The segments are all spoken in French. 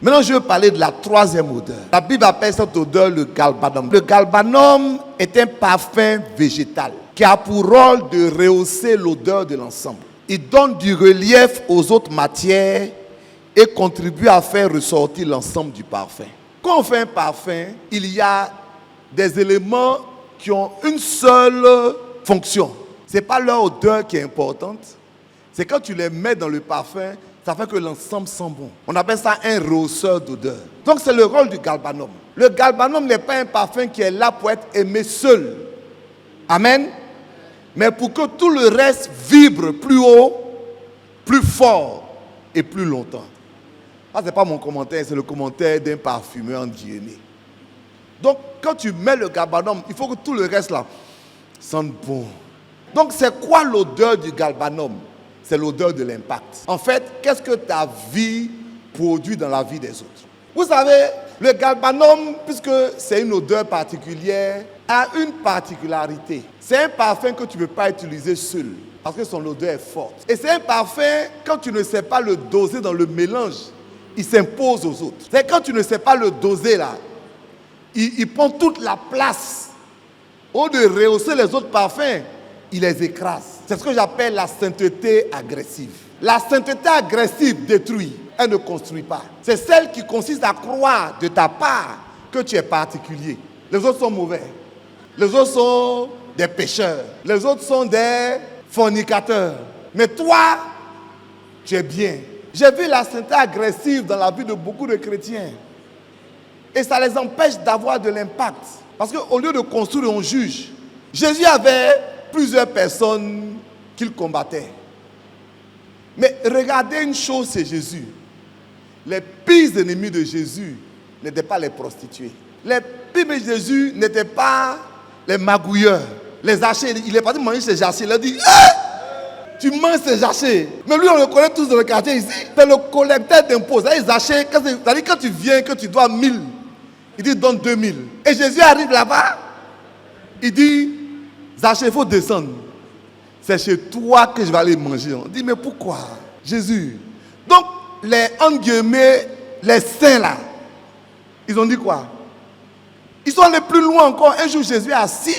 Maintenant, je veux parler de la troisième odeur. La Bible appelle cette odeur le galbanum. Le galbanum est un parfum végétal qui a pour rôle de rehausser l'odeur de l'ensemble. Il donne du relief aux autres matières et contribue à faire ressortir l'ensemble du parfum. Quand on fait un parfum, il y a des éléments qui ont une seule fonction. Ce n'est pas leur odeur qui est importante. C'est quand tu les mets dans le parfum, ça fait que l'ensemble sent bon. On appelle ça un rehausseur d'odeur. Donc c'est le rôle du galbanum. Le galbanum n'est pas un parfum qui est là pour être aimé seul. Amen. Mais pour que tout le reste vibre plus haut, plus fort et plus longtemps. Ça, ce n'est pas mon commentaire, c'est le commentaire d'un parfumeur en Guinée. Donc, quand tu mets le galbanum, il faut que tout le reste là sente bon. Donc, c'est quoi l'odeur du galbanum? C'est l'odeur de l'impact. En fait, qu'est-ce que ta vie produit dans la vie des autres? Vous savez, le galbanum, puisque c'est une odeur particulière, a une particularité. C'est un parfum que tu ne peux pas utiliser seul, parce que son odeur est forte. Et c'est un parfum, quand tu ne sais pas le doser dans le mélange, il s'impose aux autres. C'est quand tu ne sais pas le doser là, il prend toute la place. Au lieu de rehausser les autres parfums, il les écrase. C'est ce que j'appelle la sainteté agressive. La sainteté agressive détruit, elle ne construit pas. C'est celle qui consiste à croire de ta part que tu es particulier. Les autres sont mauvais. Les autres sont des pécheurs. Les autres sont des fornicateurs. Mais toi, tu es bien. J'ai vu la sainteté agressive dans la vie de beaucoup de chrétiens. Et ça les empêche d'avoir de l'impact. Parce qu'au lieu de construire, on juge. Jésus avait plusieurs personnes qu'il combattait. Mais regardez une chose, c'est Jésus. Les pires ennemis de Jésus n'étaient pas les prostituées. Les pires ennemis de Jésus n'étaient pas les magouilleurs, les zachés. Il est parti manger ses zachés. Il a dit, tu manges ces zachés. Mais lui, on le connaît tous dans le quartier ici. C'est le collecteur d'impôts. Les zachés, c'est-à-dire quand tu viens, que tu dois 1000, il dit donne 2000. Et Jésus arrive là-bas, il dit, Zachée, il faut descendre. C'est chez toi que je vais aller manger. On dit, mais pourquoi? Jésus. Donc, entre guillemets, les saints là, ils ont dit quoi? Ils sont allés plus loin encore. Un jour, Jésus est assis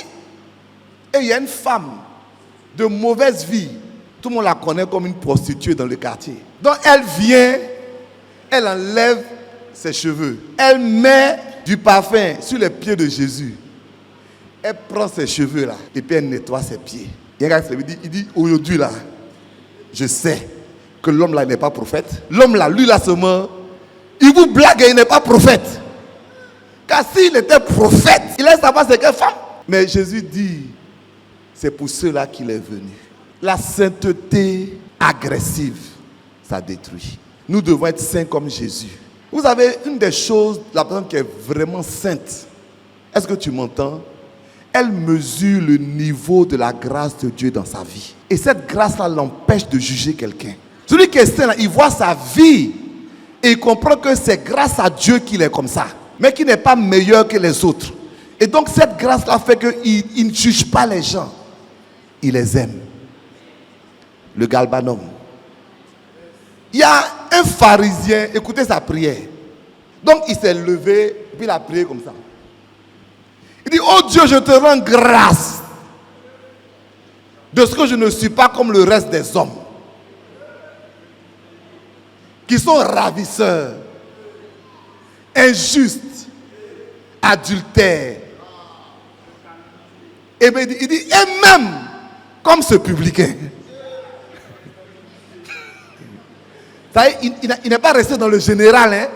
et il y a une femme de mauvaise vie. Tout le monde la connaît comme une prostituée dans le quartier. Donc, elle vient, elle enlève ses cheveux. Elle met du parfum sur les pieds de Jésus. Elle prend ses cheveux là et puis elle nettoie ses pieds. Il dit, aujourd'hui là, je sais que l'homme là n'est pas prophète. L'homme là, lui là seulement, il vous blague et il n'est pas prophète. Car s'il était prophète, il laisse savoir c'est quelle femme. Mais Jésus dit, c'est pour cela qu'il est venu. La sainteté agressive, ça détruit. Nous devons être saints comme Jésus. Vous avez une des choses, la personne qui est vraiment sainte. Est-ce que tu m'entends? Elle mesure le niveau de la grâce de Dieu dans sa vie. Et cette grâce-là l'empêche de juger quelqu'un. Celui qui est saint, il voit sa vie et il comprend que c'est grâce à Dieu qu'il est comme ça, mais qu'il n'est pas meilleur que les autres. Et donc cette grâce-là fait qu'il ne juge pas les gens. Il les aime. Le galbanum. Il y a un pharisien, écoutez sa prière. Donc il s'est levé, puis il a prié comme ça. Il dit, oh Dieu, je te rends grâce de ce que je ne suis pas comme le reste des hommes qui sont ravisseurs, injustes, adultères. Et bien, il dit, et même comme ce publicain. Il n'est pas resté dans le général. Hein?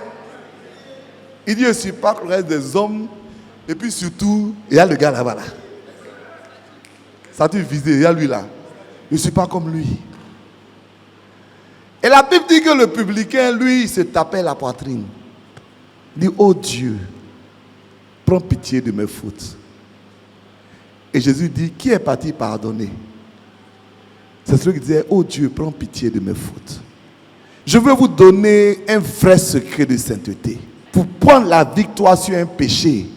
Il dit, je ne suis pas comme le reste des hommes. Et puis surtout, il y a le gars là-bas. Là. Ça te visé, il y a lui là. Je ne suis pas comme lui. Et la Bible dit que le publicain, lui, il se tapait la poitrine. Il dit, oh Dieu, prends pitié de mes fautes. Et Jésus dit, qui est parti pardonner? C'est celui qui disait, oh Dieu, prends pitié de mes fautes. Je veux vous donner un vrai secret de sainteté. Pour prendre la victoire sur un péché,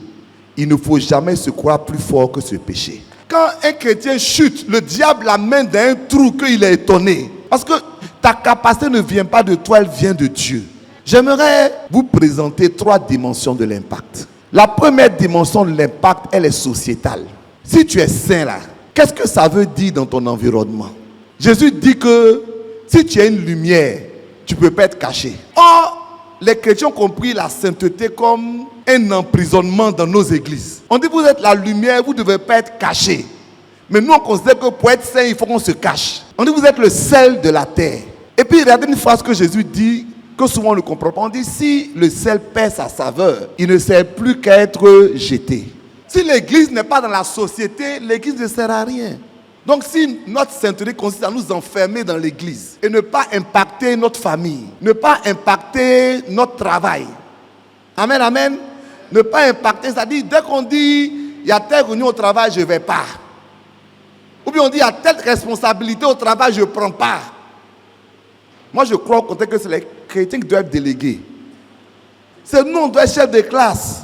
il ne faut jamais se croire plus fort que ce péché. Quand un chrétien chute, le diable l'amène dans un trou qu'il est étonné. Parce que ta capacité ne vient pas de toi, elle vient de Dieu. J'aimerais vous présenter 3 dimensions de l'impact. La première dimension de l'impact, elle est sociétale. Si tu es saint là, qu'est-ce que ça veut dire dans ton environnement? Jésus dit que si tu as une lumière, tu ne peux pas être caché. Or, les chrétiens ont compris la sainteté comme un emprisonnement dans nos églises. On dit vous êtes la lumière, vous ne devez pas être caché. Mais nous on considère que pour être saint, il faut qu'on se cache. On dit vous êtes le sel de la terre. Et puis regardez une phrase que Jésus dit, que souvent on ne comprend pas. On dit si le sel perd sa saveur, il ne sert plus qu'à être jeté. Si l'église n'est pas dans la société, l'église ne sert à rien. Donc si notre sainteté consiste à nous enfermer dans l'église et ne pas impacter notre famille, ne pas impacter notre travail. Amen, amen. Ne pas impacter, c'est-à-dire dès qu'on dit il y a telle réunion au travail, je ne vais pas. Ou bien on dit il y a telle responsabilité au travail, je ne prends pas. Moi je crois au contraire que c'est les chrétiens qui doivent être délégués. C'est nous, on doit être chef de classe.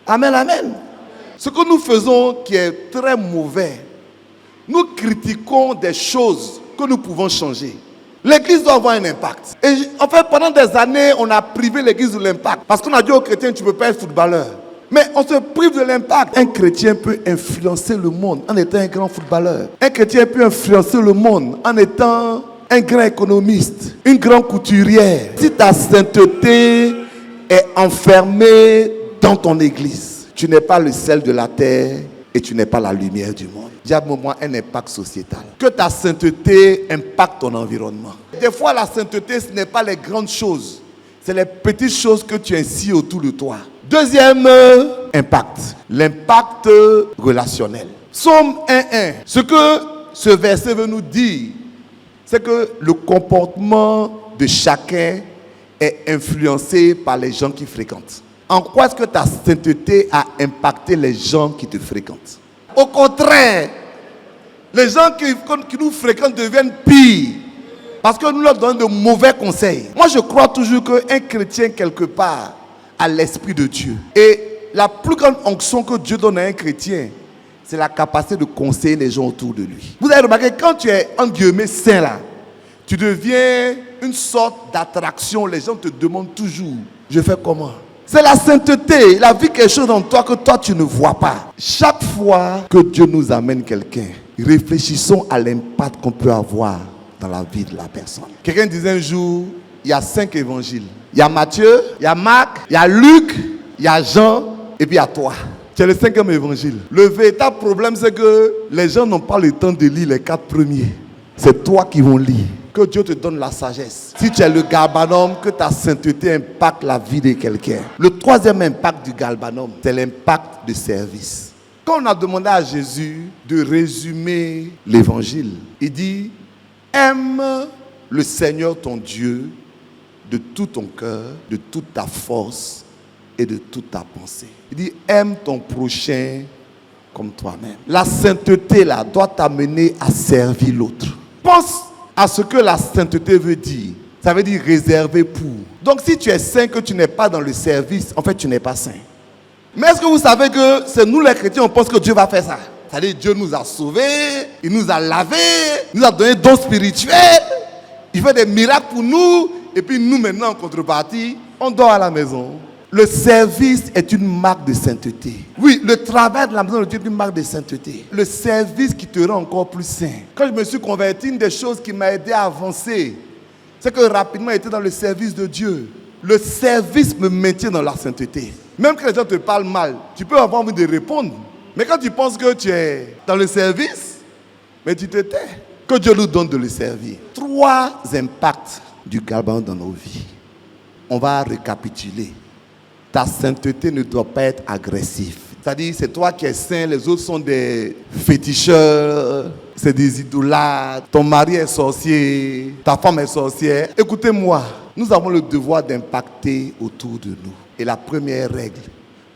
Amen, amen. Ce que nous faisons qui est très mauvais, nous critiquons des choses que nous pouvons changer. L'église doit avoir un impact. Et en fait, pendant des années, on a privé l'église de l'impact. Parce qu'on a dit aux chrétiens, tu ne peux pas être footballeur. Mais on se prive de l'impact. Un chrétien peut influencer le monde en étant un grand footballeur. Un chrétien peut influencer le monde en étant un grand économiste, une grande couturière. Si ta sainteté est enfermée dans ton église, tu n'es pas le sel de la terre et tu n'es pas la lumière du monde. Il y a un impact sociétal. Que ta sainteté impacte ton environnement. Des fois, la sainteté, ce n'est pas les grandes choses. C'est les petites choses que tu instilles autour de toi. Deuxième impact, l'impact relationnel. Psaume 1:1. Ce que ce verset veut nous dire, c'est que le comportement de chacun est influencé par les gens qui fréquentent. En quoi est-ce que ta sainteté a impacté les gens qui te fréquentent? Au contraire, les gens qui nous fréquentent deviennent pires parce que nous leur donnons de mauvais conseils. Moi, je crois toujours qu'un chrétien, quelque part, a l'Esprit de Dieu. Et la plus grande onction que Dieu donne à un chrétien, c'est la capacité de conseiller les gens autour de lui. Vous avez remarqué, quand tu es, en guillemets, saint là, tu deviens une sorte d'attraction. Les gens te demandent toujours, je fais comment? C'est la sainteté. Il a vu quelque chose dans toi que toi tu ne vois pas. Chaque fois que Dieu nous amène quelqu'un, réfléchissons à l'impact qu'on peut avoir dans la vie de la personne. Quelqu'un disait un jour, il y a 5 évangiles. Il y a Matthieu, il y a Marc, il y a Luc, il y a Jean, et puis il y a toi. Tu es le 5e évangile. Le véritable problème, c'est que les gens n'ont pas le temps de lire les 4 premiers. C'est toi qui vont lire. Que Dieu te donne la sagesse. Si tu es le galbanum, que ta sainteté impacte la vie de quelqu'un. Le 3e impact du galbanum, c'est l'impact de service. Quand on a demandé à Jésus de résumer l'évangile, il dit, aime le Seigneur ton Dieu de tout ton cœur, de toute ta force et de toute ta pensée. Il dit, aime ton prochain comme toi-même. La sainteté là doit t'amener à servir l'autre. Pense à ce que la sainteté veut dire. Ça veut dire réservé pour. Donc si tu es saint, que tu n'es pas dans le service, en fait tu n'es pas saint. Mais est-ce que vous savez que c'est nous les chrétiens, on pense que Dieu va faire ça? C'est-à-dire Dieu nous a sauvés, il nous a lavés, il nous a donné des dons spirituels, il fait des miracles pour nous, et puis nous maintenant en contrepartie, on dort à la maison. Le service est une marque de sainteté. Oui, le travail de la maison de Dieu est une marque de sainteté. Le service qui te rend encore plus saint. Quand je me suis converti, une des choses qui m'a aidé à avancer, c'est que rapidement j'étais dans le service de Dieu. Le service me maintient dans la sainteté. Même quand les gens te parlent mal, tu peux avoir envie de répondre. Mais quand tu penses que tu es dans le service, mais tu te tais. Que Dieu nous donne de le servir. 3 impacts du galban dans nos vies. On va récapituler. Ta sainteté ne doit pas être agressive. C'est-à-dire, c'est toi qui es saint, les autres sont des féticheurs, c'est des idolâtres, ton mari est sorcier, ta femme est sorcière. Écoutez-moi, nous avons le devoir d'impacter autour de nous. Et la première règle,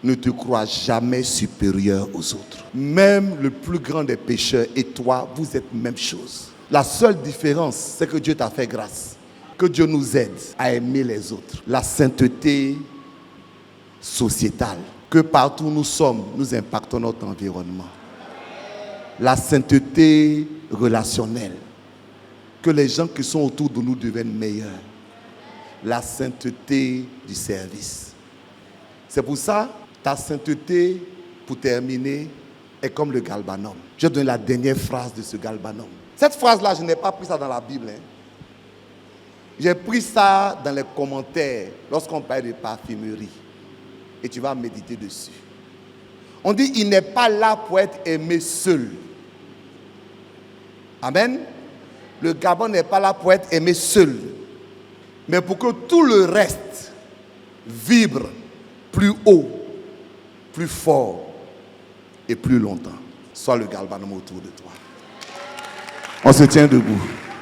ne te crois jamais supérieur aux autres. Même le plus grand des pécheurs et toi, vous êtes même chose. La seule différence, c'est que Dieu t'a fait grâce. Que Dieu nous aide à aimer les autres. La sainteté sociétale, que partout où nous sommes, nous impactons notre environnement. La sainteté relationnelle, que les gens qui sont autour de nous deviennent meilleurs. la sainteté du service. C'est pour ça, ta sainteté, pour terminer, est comme le galbanum. Je donne la dernière phrase de ce galbanum. Cette phrase-là, je n'ai pas pris ça dans la Bible. J'ai pris ça dans les commentaires lorsqu'on parle de parfumerie. Et tu vas méditer dessus. On dit, il n'est pas là pour être aimé seul. Amen. Le galban n'est pas là pour être aimé seul. Mais pour que tout le reste vibre plus haut, plus fort et plus longtemps. Soit le galbanum autour de toi. On se tient debout.